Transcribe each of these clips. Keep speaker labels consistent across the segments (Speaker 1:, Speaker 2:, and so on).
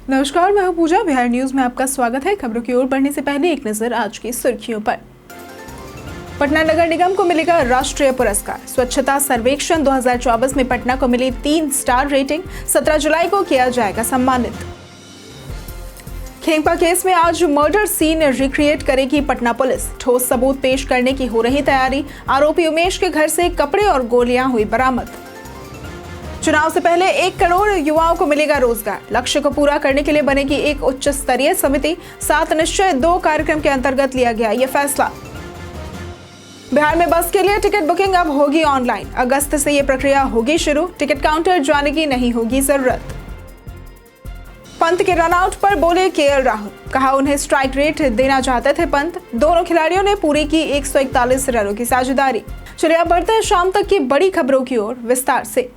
Speaker 1: नमस्कार, मैं हूं पूजा। बिहार न्यूज में आपका स्वागत है। खबरों की ओर बढ़ने से पहले एक नजर आज की सुर्खियों पर। पटना नगर निगम को मिलेगा राष्ट्रीय पुरस्कार। स्वच्छता सर्वेक्षण 2024 में पटना को मिली 3 स्टार रेटिंग। 17 जुलाई को किया जाएगा सम्मानित। खेमका केस में आज मर्डर सीन रिक्रिएट करेगी पटना पुलिस। ठोस सबूत पेश करने की हो रही तैयारी। आरोपी उमेश के घर से कपड़े और गोलियां हुई बरामद। चुनाव से पहले 1 करोड़ युवाओं को मिलेगा रोजगार। लक्ष्य को पूरा करने के लिए बनेगी एक उच्च स्तरीय समिति। 7 निश्चय 2 कार्यक्रम के अंतर्गत लिया गया ये फैसला। बिहार में बस के लिए टिकट बुकिंग अब होगी ऑनलाइन। अगस्त से ये प्रक्रिया होगी शुरू। टिकट काउंटर जाने की नहीं होगी जरूरत। पंत के रनआउट पर बोले केएल राहुल, कहा उन्हें स्ट्राइक रेट देना चाहते थे पंत। दोनों खिलाड़ियों ने पूरी की 141 रनों की साझेदारी। चलिए अब बढ़ते हैं शाम तक की बड़ी खबरों की ओर विस्तार से।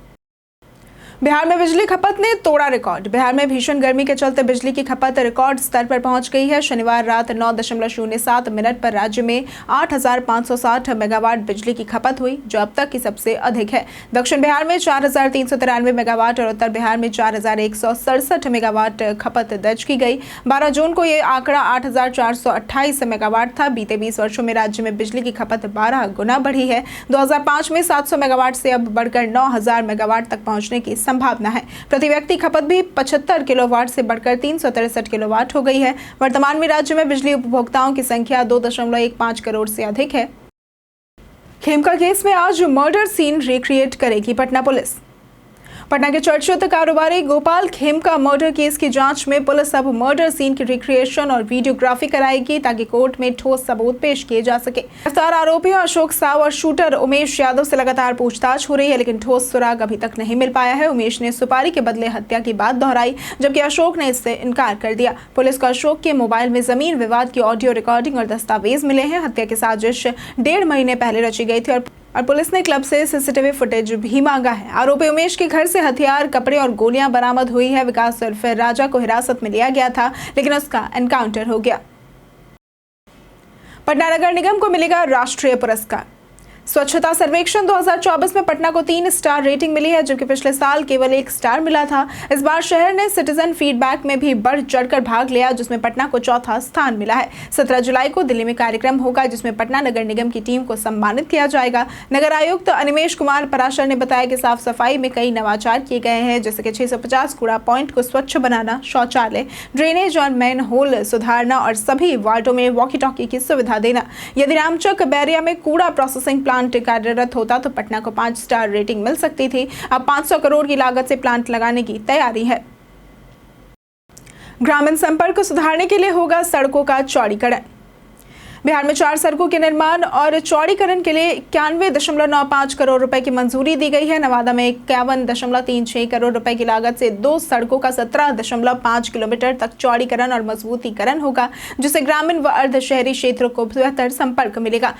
Speaker 1: बिहार में बिजली खपत ने तोड़ा रिकॉर्ड। बिहार में भीषण गर्मी के चलते बिजली की खपत रिकॉर्ड स्तर पर पहुंच गई है। शनिवार रात 9.07 मिनट पर राज्य में 8,560 मेगावाट बिजली की खपत हुई, जो अब तक की सबसे अधिक है। दक्षिण बिहार में 4,393 मेगावाट और उत्तर बिहार में 4,167 मेगावाट खपत दर्ज की गई। 12 जून को ये आंकड़ा 8,428 मेगावाट था। बीते 20 वर्षों में राज्य में बिजली की खपत 12 गुना बढ़ी है। 2005 में 700 मेगावाट से अब बढ़कर 9,000 मेगावाट तक पहुंचने की संभावना है। प्रति व्यक्ति खपत भी 75 किलोवाट से बढ़कर 363 किलोवाट हो गई है। वर्तमान में राज्य में बिजली उपभोक्ताओं की संख्या 2.15 करोड़ से अधिक है। खेमका केस में आज मर्डर सीन रिक्रिएट करेगी पटना पुलिस। पटना के चर्चित कारोबारी गोपाल खेमका मर्डर केस की जांच में पुलिस अब मर्डर सीन की रिक्रिएशन और वीडियोग्राफी कराएगी, ताकि कोर्ट में ठोस सबूत पेश किए जा सके। गिरफ्तार आरोपियों अशोक साव और शूटर उमेश यादव से लगातार पूछताछ हो रही है, लेकिन ठोस सुराग अभी तक नहीं मिल पाया है। उमेश ने सुपारी के बदले हत्या की बात दोहराई, जबकि अशोक ने इससे इनकार कर दिया। पुलिस को अशोक के मोबाइल में जमीन विवाद की ऑडियो रिकॉर्डिंग और दस्तावेज मिले हैं। हत्या की साजिश 1.5 महीने पहले रची गई थी और पुलिस ने क्लब से सीसीटीवी फुटेज भी मांगा है। आरोपी उमेश के घर से हथियार, कपड़े और गोलियां बरामद हुई है। विकास उर्फ राजा को हिरासत में लिया गया था, लेकिन उसका एनकाउंटर हो गया। पटना नगर निगम को मिलेगा राष्ट्रीय पुरस्कार। स्वच्छता सर्वेक्षण 2024 में पटना को 3 स्टार रेटिंग मिली है, जबकि पिछले साल केवल 1 स्टार मिला था। इस बार शहर ने सिटीजन फीडबैक में भी बढ़ चढ़कर भाग लिया, जिसमें पटना को 4था स्थान मिला है। 17 जुलाई को दिल्ली में कार्यक्रम होगा, जिसमें पटना नगर निगम की टीम को सम्मानित किया जाएगा। नगर आयुक्त अनिमेश कुमार पराशर ने बताया कि साफ सफाई में कई नवाचार किए गए हैं, जैसे कि 650 कूड़ा पॉइंट को स्वच्छ बनाना, शौचालय, ड्रेनेज और मैन होल सुधारना और सभी वार्डों में वॉकी टॉकी की सुविधा देना। यदि रामचक बैरिया में कूड़ा प्रोसेसिंग प्लांट कार्यरत होता तो पटना को 5 स्टार रेटिंग मिल सकती थी। अब 500 करोड़ की लागत से प्लांट लगाने की तैयारी है। ग्रामीण संपर्क को सुधारने के लिए होगा सड़कों का चौड़ीकरण। बिहार में 4 सड़कों के निर्माण और चौड़ीकरण के लिए 91.95 करोड़ रुपए की मंजूरी दी गई है। नवादा में 51.36 करोड़ रुपए की लागत से 2 सड़कों का 17.5 किलोमीटर तक चौड़ीकरण और मजबूतीकरण होगा, जिससे ग्रामीण व अर्ध शहरी क्षेत्रों को बेहतर संपर्क मिलेगा।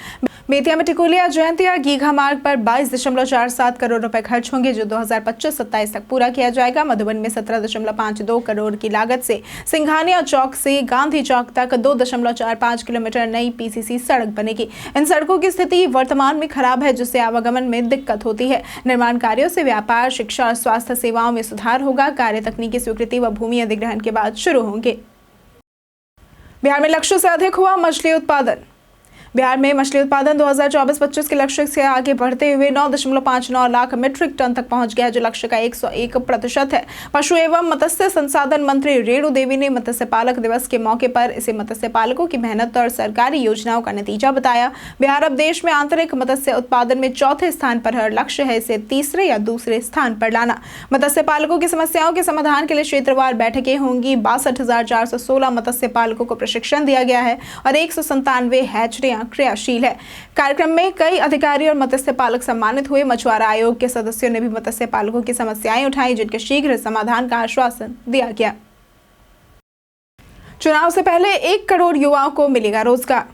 Speaker 1: बेतिया में टिकुलिया जयंतिया गीघा मार्ग पर 22.47 करोड़ रुपए खर्च होंगे, जो 2025-27 तक पूरा किया जाएगा। मधुबन में 17.52 करोड़ की लागत से सिंघानिया चौक से गांधी चौक तक 2.45 किलोमीटर नई पीसीसी सड़क बनेगी। इन सड़कों की स्थिति वर्तमान में खराब है, जिससे आवागमन में दिक्कत होती है। निर्माण कार्यों से व्यापार, शिक्षा और स्वास्थ्य सेवाओं में सुधार होगा। कार्य तकनीकी स्वीकृति व भूमि अधिग्रहण के बाद शुरू होंगे। बिहार में लक्ष्य से अधिक हुआ मछली उत्पादन। बिहार में मछली उत्पादन 2024-25 के लक्ष्य से आगे बढ़ते हुए 9.59 लाख मीट्रिक टन तक पहुंच गया, जो लक्ष्य का 101% है। पशु एवं मत्स्य संसाधन मंत्री रेणु देवी ने मत्स्य पालक दिवस के मौके पर इसे मत्स्य पालकों की मेहनत और सरकारी योजनाओं का नतीजा बताया। बिहार अब देश में आंतरिक मत्स्य उत्पादन में 4थे स्थान पर है। लक्ष्य है इसे 3रे या 2रे स्थान पर लाना। मत्स्य पालकों की समस्याओं के समाधान के लिए क्षेत्रवार बैठकें होंगी। 62,416 मत्स्य पालकों को प्रशिक्षण दिया गया है और 197 हैचरियां क्रियाशील है। कार्यक्रम में कई अधिकारी और मत्स्य पालक सम्मानित हुए। मछुआरा आयोग के सदस्यों ने भी मत्स्य पालकों की समस्याएं उठाई, जिनके शीघ्र समाधान का आश्वासन दिया गया। चुनाव से पहले 1 करोड़ युवाओं को मिलेगा रोजगार।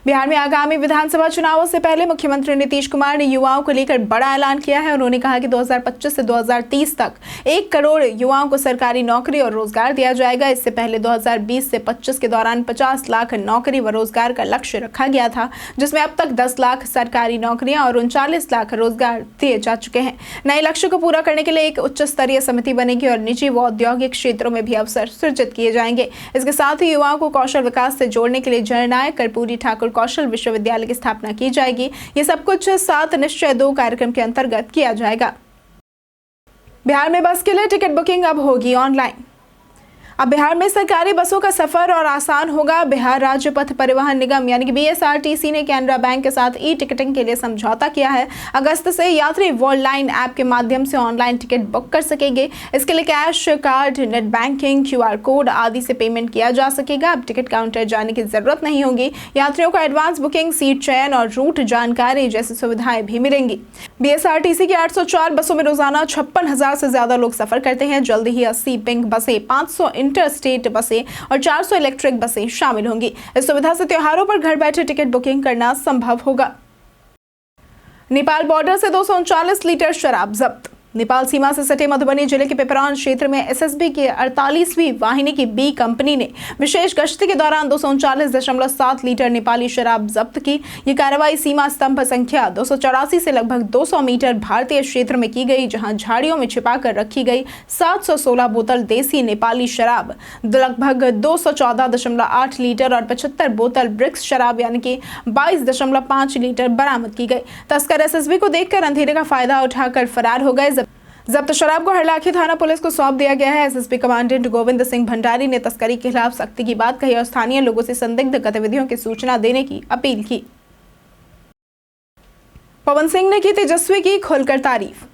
Speaker 1: बिहार में आगामी विधानसभा चुनावों से पहले मुख्यमंत्री नीतीश कुमार ने युवाओं को लेकर बड़ा ऐलान किया है। उन्होंने कहा कि 2025 से 2030 तक 1 करोड़ युवाओं को सरकारी नौकरी और रोजगार दिया जाएगा। इससे पहले 2020 से 25 के दौरान 50 लाख नौकरी व रोजगार का लक्ष्य रखा गया था, जिसमें अब तक 10 लाख सरकारी नौकरियां और 39 लाख रोजगार दिए जा चुके हैं। नए लक्ष्य को पूरा करने के लिए एक उच्च स्तरीय समिति बनेगी और निजी व औद्योगिक क्षेत्रों में भी अवसर सृजित किए जाएंगे। इसके साथ ही युवाओं को कौशल विकास से जोड़ने के लिए जननायक कर्पूरी ठाकुर कौशल विश्वविद्यालय की स्थापना की जाएगी। ये सब कुछ 7 निश्चय 2 कार्यक्रम के अंतर्गत किया जाएगा। बिहार में बस के लिए टिकट बुकिंग अब होगी ऑनलाइन। अब बिहार में सरकारी बसों का सफर और आसान होगा। बिहार राज्य पथ परिवहन निगम यानी कि BSRTC ने कैनरा बैंक के साथ ई-टिकटिंग के लिए समझौता किया है। अगस्त से यात्री वर्ल्ड लाइन ऐप के माध्यम से ऑनलाइन टिकट बुक कर सकेंगे। इसके लिए cash, card, net banking, QR code आदि से पेमेंट किया जा सकेगा। अब टिकट काउंटर जाने की जरूरत नहीं होगी। यात्रियों को एडवांस बुकिंग, सीट चयन और रूट जानकारी जैसी सुविधाएं भी मिलेंगी। BSRTC की 804 बसों में रोजाना 56,000 से ज्यादा लोग सफर करते हैं। जल्द ही 80 पिंक बसें, 500 इंटर स्टेट बसें और 400 इलेक्ट्रिक बसें शामिल होंगी। इस सुविधा से त्योहारों पर घर बैठे टिकट बुकिंग करना संभव होगा। नेपाल बॉर्डर से 239 लीटर शराब जब्त। नेपाल सीमा से सटे मधुबनी जिले के पिपरान क्षेत्र में SSB की 48वीं वाहिनी की B कंपनी ने विशेष गश्ती के दौरान 239.7 लीटर नेपाली शराब जब्त की। ये कार्रवाई सीमा स्तंभ संख्या 284 से लगभग 200 मीटर भारतीय क्षेत्र में की गई, जहां झाड़ियों में छिपाकर रखी गई 716 बोतल देसी नेपाली शराब, लगभग 214.8 लीटर और 75 बोतल ब्रिक्स शराब यानी कि 22.5 लीटर बरामद की गई। तस्कर SSB को देखकर अंधेरे का फायदा उठाकर फरार हो गए। जब्त शराब को हरलाखी थाना पुलिस को सौंप दिया गया है। SSB कमांडेंट गोविंद सिंह भंडारी ने तस्करी के खिलाफ सख्ती की बात कही और स्थानीय लोगों से संदिग्ध गतिविधियों की सूचना देने की अपील की। पवन सिंह ने की तेजस्वी की खुलकर तारीफ।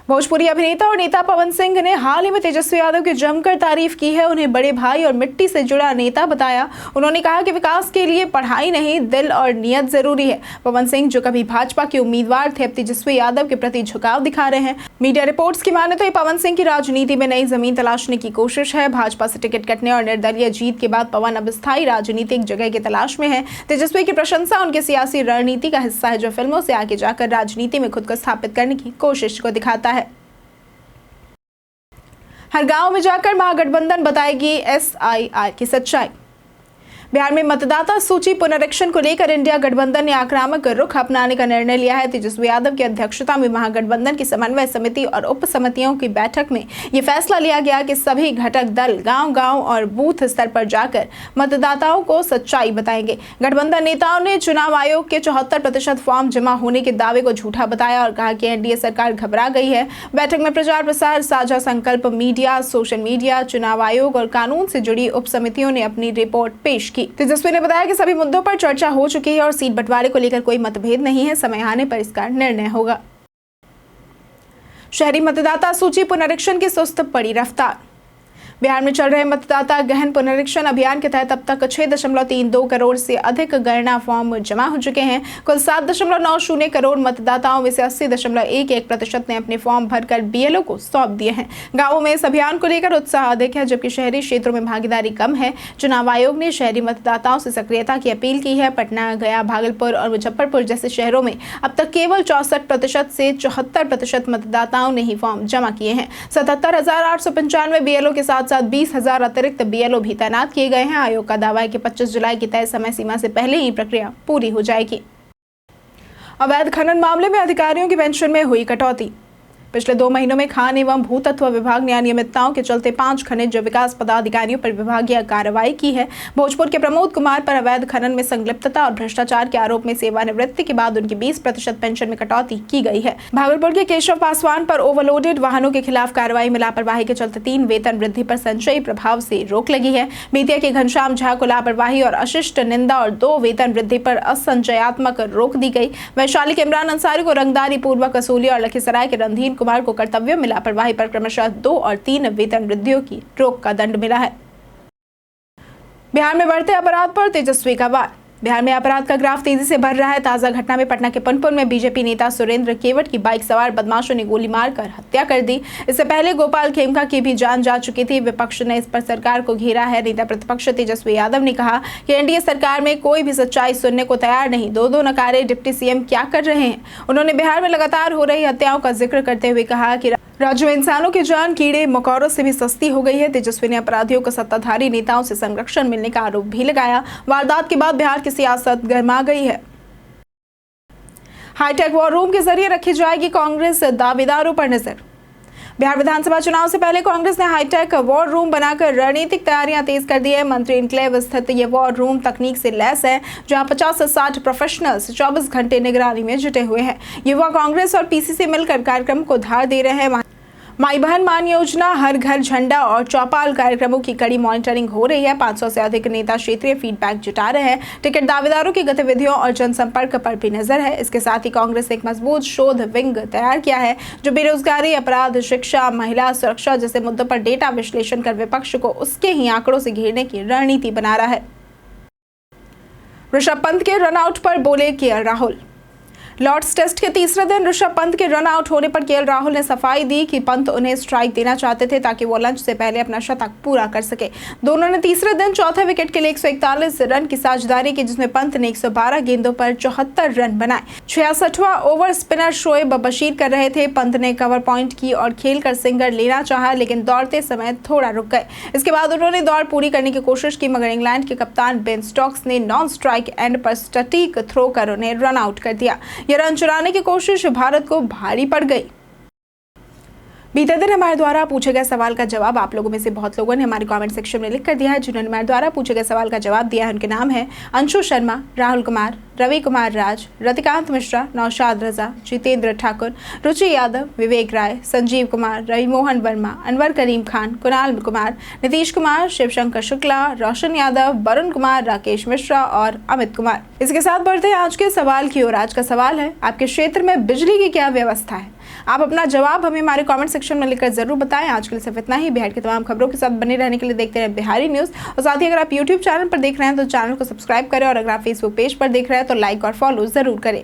Speaker 1: भोजपुरी अभिनेता और नेता पवन सिंह ने हाल ही में तेजस्वी यादव की जमकर तारीफ की है। उन्हें बड़े भाई और मिट्टी से जुड़ा नेता बताया। उन्होंने कहा कि विकास के लिए पढ़ाई नहीं, दिल और नियत जरूरी है। पवन सिंह जो कभी भाजपा के उम्मीदवार थे, अब तेजस्वी यादव के प्रति झुकाव दिखा रहे हैं। मीडिया रिपोर्ट्स की माने तो ये पवन सिंह की राजनीति में नई जमीन तलाशने की कोशिश है। भाजपा से टिकट कटने और निर्दलीय जीत के बाद पवन अब स्थायी राजनीतिक जगह की तलाश में है। तेजस्वी की प्रशंसा उनकी सियासी रणनीति का हिस्सा है, जो फिल्मों से आगे जाकर राजनीति में खुद को स्थापित करने की कोशिश को दिखाता है। हर गांव में जाकर महागठबंधन बताएगी SIR की सच्चाई। बिहार में मतदाता सूची पुनरीक्षण को लेकर इंडिया गठबंधन ने आक्रामक रुख अपनाने का निर्णय लिया है। तेजस्वी यादव की अध्यक्षता में महागठबंधन की समन्वय समिति और उप समितियों की बैठक में यह फैसला लिया गया कि सभी घटक दल गांव-गांव और बूथ स्तर पर जाकर मतदाताओं को सच्चाई बताएंगे। गठबंधन नेताओं ने चुनाव आयोग के 74% फॉर्म जमा होने के दावे को झूठा बताया और कहा कि NDA सरकार घबरा गई है। बैठक में प्रचार प्रसार, साझा संकल्प, मीडिया, सोशल मीडिया, चुनाव आयोग और कानून से जुड़ी उप समितियों ने अपनी रिपोर्ट पेश की। तेजस्वी ने बताया कि सभी मुद्दों पर चर्चा हो चुकी है और सीट बंटवारे को लेकर कोई मतभेद नहीं है। समय आने पर इसका निर्णय होगा। शहरी मतदाता सूची पुनरीक्षण की सुस्त पड़ी रफ्तार। बिहार में चल रहे मतदाता गहन पुनरीक्षण अभियान के तहत अब तक 6.32 करोड़ से अधिक गणना फॉर्म जमा हो चुके हैं। कुल 7.90 करोड़ मतदाताओं में से 80.11% ने अपने फॉर्म भरकर BLO को सौंप दिए हैं। गांवों में इस अभियान को लेकर उत्साह अधिक है, जबकि शहरी क्षेत्रों में भागीदारी कम है। चुनाव आयोग ने शहरी मतदाताओं से सक्रियता की अपील की है। पटना, गया, भागलपुर और मुजफ्फरपुर जैसे शहरों में अब तक केवल 64% से 74% मतदाताओं ने ही फॉर्म जमा किए हैं। 77,895 BLO के साथ 20,000 अतिरिक्त BLO भी तैनात किए गए हैं। आयोग का दावा है कि 25 जुलाई की तय समय सीमा से पहले ही प्रक्रिया पूरी हो जाएगी। अवैध खनन मामले में अधिकारियों की पेंशन में हुई कटौती। पिछले 2 महीनों में खान एवं भूतत्व विभाग ने अनियमितताओं के चलते 5 खनिज विकास पदाधिकारियों पर विभागीय कार्रवाई की है। भोजपुर के प्रमोद कुमार पर अवैध खनन में संलिप्तता और भ्रष्टाचार के आरोप में सेवानिवृत्ति के बाद उनकी 20% पेंशन में कटौती की गई है। भागलपुर के केशव पासवान पर ओवरलोडेड वाहनों के खिलाफ कार्रवाई में लापरवाही के चलते 3 वेतन वृद्धि पर संचयी प्रभाव से रोक लगी है। बेतिया के घनश्याम झा को लापरवाही और अशिष्ट निंदा और 2 वेतन वृद्धि पर असंचयात्मक रोक दी गई। वैशाली के इमरान अंसारी को रंगदारी पूर्वक वसूली और लखीसराय के रणधीर कुमार को कर्तव्यों में लापरवाही पर क्रमशः 2 और 3 वेतन वृद्धियों की रोक का दंड मिला है। बिहार में बढ़ते अपराध पर तेजस्वी का वार। बिहार में अपराध का ग्राफ तेजी से बढ़ रहा है। ताजा घटना में पटना के पनपुर में बीजेपी नेता सुरेंद्र केवट की बाइक सवार बदमाशों ने गोली मारकर हत्या कर दी। इससे पहले गोपाल खेमका की भी जान जा चुकी थी। विपक्ष ने इस पर सरकार को घेरा है। नेता प्रतिपक्ष तेजस्वी यादव ने कहा कि एनडीए सरकार में कोई भी सच्चाई सुनने को तैयार नहीं। दो नकारे डिप्टी सीएम क्या कर रहे हैं। उन्होंने बिहार में लगातार हो रही हत्याओं का जिक्र करते हुए कहा कि राज्य में इंसानों की जान कीड़े मकोड़ों से भी सस्ती हो गई है। तेजस्वी ने अपराधियों को सत्ताधारी नेताओं से संरक्षण मिलने का आरोप भी लगाया। वारदात के बाद बिहार की सियासत गर्मा गई है। हाईटेक वॉर रूम के जरिए रखी जाएगी कांग्रेस दावेदारों पर नजर। बिहार विधानसभा चुनाव से पहले कांग्रेस ने हाईटेक वॉर रूम बनाकर रणनीतिक तैयारियां तेज कर दी है। मंत्री इनक्लेव स्थित ये वॉर रूम तकनीक से लैस है, जहां 50 से 60 प्रोफेशनल्स 24 घंटे निगरानी में जुटे हुए हैं। युवा कांग्रेस और पीसीसी मिलकर कार्यक्रम को धार दे रहे हैं। माई बहन मान योजना, हर घर झंडा और चौपाल कार्यक्रमों की कड़ी मॉनिटरिंग हो रही है। 500 से अधिक नेता क्षेत्रीय फीडबैक जुटा रहे हैं। टिकट दावेदारों की गतिविधियों और जनसंपर्क पर भी नजर है। इसके साथ ही कांग्रेस ने एक मजबूत शोध विंग तैयार किया है, जो बेरोजगारी, अपराध, शिक्षा, महिला सुरक्षा जैसे मुद्दों पर डेटा विश्लेषण कर विपक्ष को उसके ही आंकड़ों से घेरने की रणनीति बना रहा है। ऋषभ पंत के रनआउट पर बोले केएल राहुल। लॉर्ड्स टेस्ट के तीसरे दिन ऋषभ पंत के रन आउट होने पर केएल राहुल ने सफाई दी कि पंत उन्हें स्ट्राइक देना चाहते थे ताकि वो लंच से पहले अपना शतक पूरा कर सके। दोनों ने तीसरे दिन चौथे विकेट के लिए 141 रन की साझेदारी की, जिसमें पंत ने 112 गेंदों पर 74 रन बनाए। 66वां ओवर स्पिनर शोएब बशीर कर रहे थे। पंत ने कवर पॉइंट की और खेलकर सिंगल लेना चाहा, लेकिन दौड़ते समय थोड़ा रुक गए। इसके बाद उन्होंने दौड़ पूरी करने की कोशिश की, मगर इंग्लैंड के कप्तान बेन स्टोक्स ने नॉन स्ट्राइक एंड पर स्टैटिक थ्रो कर उन्हें रन आउट कर दिया। ये रन चुराने की कोशिश भारत को भारी पड़ गई। बीते दिन हमारे द्वारा पूछे गए सवाल का जवाब आप लोगों में से बहुत लोगों ने हमारे कमेंट सेक्शन में लिख कर दिया है। जिन्होंने हमारे द्वारा पूछे गए सवाल का जवाब दिया है उनके नाम है अंशु शर्मा, राहुल कुमार, रवि कुमार राज, रतिकांत मिश्रा, नौशाद रजा, जितेंद्र ठाकुर, रुचि यादव, विवेक राय, संजीव कुमार, रवि मोहन वर्मा, अनवर करीम खान, कुणाल कुमार, नीतीश कुमार, शिवशंकर शुक्ला, रोशन यादव, वरुण कुमार, राकेश मिश्रा और अमित कुमार। इसके साथ बढ़ते हैं आज के सवाल की ओर। आज का सवाल है, आपके क्षेत्र में बिजली की क्या व्यवस्था है? आप अपना जवाब हमें हमारे कमेंट सेक्शन में लिखकर जरूर बताएं। आज के लिए सिर्फ इतना ही। बिहार की तमाम खबरों के साथ बने रहने के लिए देखते रहें बिहारी न्यूज़। और साथ ही अगर आप यूट्यूब चैनल पर देख रहे हैं तो चैनल को सब्सक्राइब करें, और अगर आप फेसबुक पेज पर देख रहे हैं तो लाइक और फॉलो जरूर करें।